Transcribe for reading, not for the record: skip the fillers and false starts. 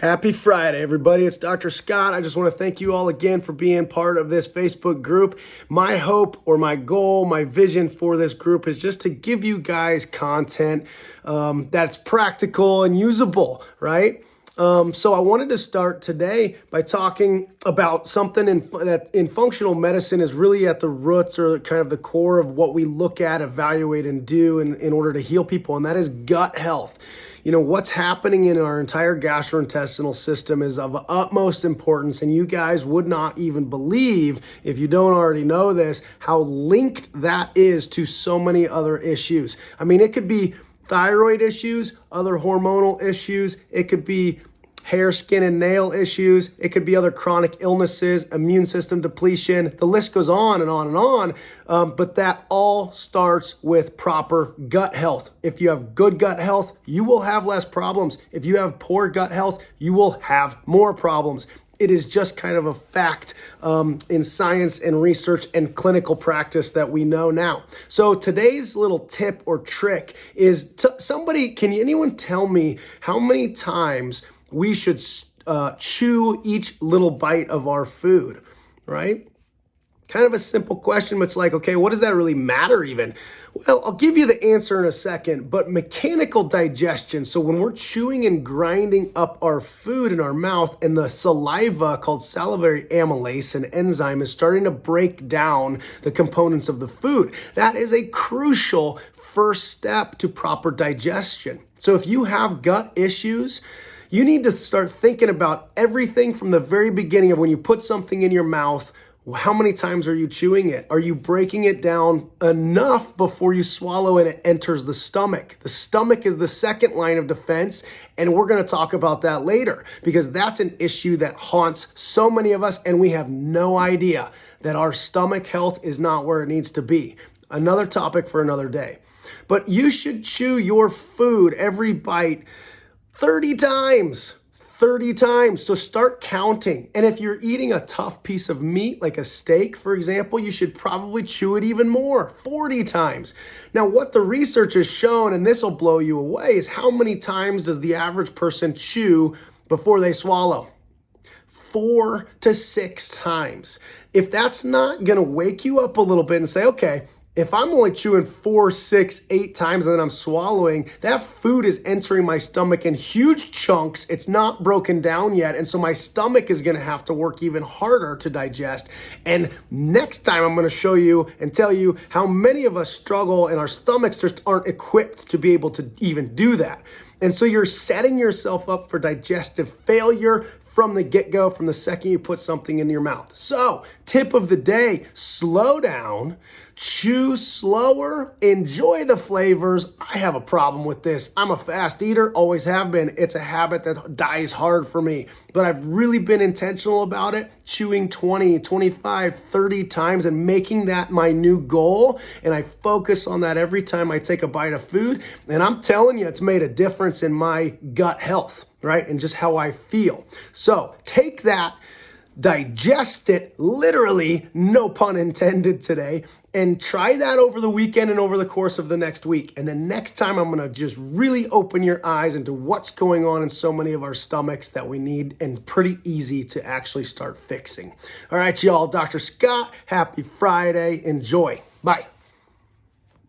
Happy Friday, everybody. It's Dr. Scott. I just want to thank you all again for being part of this Facebook group. My hope or my goal, my vision for this group is just to give you guys content that's practical and usable, right? So I wanted to start today by talking about something that in functional medicine is really at the roots or kind of the core of what we look at, evaluate, and do in order to heal people, and that is gut health. You know, what's happening in our entire gastrointestinal system is of utmost importance, and you guys would not even believe, if you don't already know this, how linked that is to so many other issues. I mean, it could be thyroid issues, other hormonal issues, it could be hair, skin, and nail issues. It could be other chronic illnesses, immune system depletion. The list goes on and on and on. But that all starts with proper gut health. If you have good gut health, you will have less problems. If you have poor gut health, you will have more problems. It is just kind of a fact in science and research and clinical practice that we know now. So today's little tip or trick is can anyone tell me how many times we should chew each little bite of our food, right? Kind of a simple question, but it's like, okay, what does that really matter even? Well, I'll give you the answer in a second, but mechanical digestion, so when we're chewing and grinding up our food in our mouth and the saliva called salivary amylase, an enzyme, is starting to break down the components of the food, that is a crucial first step to proper digestion. So if you have gut issues, you need to start thinking about everything from the very beginning of when you put something in your mouth. How many times are you chewing it? Are you breaking it down enough before you swallow and it enters the stomach? The stomach is the second line of defense, and we're going to talk about that later because that's an issue that haunts so many of us, and we have no idea that our stomach health is not where it needs to be. Another topic for another day. But you should chew your food, every bite, 30 times. 30 times. So start counting. And if you're eating a tough piece of meat, like a steak, for example, you should probably chew it even more, 40 times. Now, what the research has shown, and this will blow you away, is how many times does the average person chew before they swallow? 4 to 6 times. If that's not going to wake you up a little bit and say, okay, if I'm only chewing 4, 6, 8 times and then I'm swallowing, that food is entering my stomach in huge chunks. It's not broken down yet. And so my stomach is going to have to work even harder to digest. And next time I'm going to show you and tell you how many of us struggle and our stomachs just aren't equipped to be able to even do that. And so you're setting yourself up for digestive failure from the get-go, from the second you put something in your mouth. So, tip of the day, slow down, chew slower, enjoy the flavors. I have a problem with this. I'm a fast eater, always have been. It's a habit that dies hard for me, but I've really been intentional about it, chewing 20, 25, 30 times and making that my new goal. And I focus on that every time I take a bite of food. And I'm telling you, it's made a difference in my gut health, right? And just how I feel. So take that, digest it, literally, no pun intended today, and try that over the weekend and over the course of the next week. And then next time, I'm going to just really open your eyes into what's going on in so many of our stomachs that we need and pretty easy to actually start fixing. All right, y'all, Dr. Scott, happy Friday. Enjoy. Bye.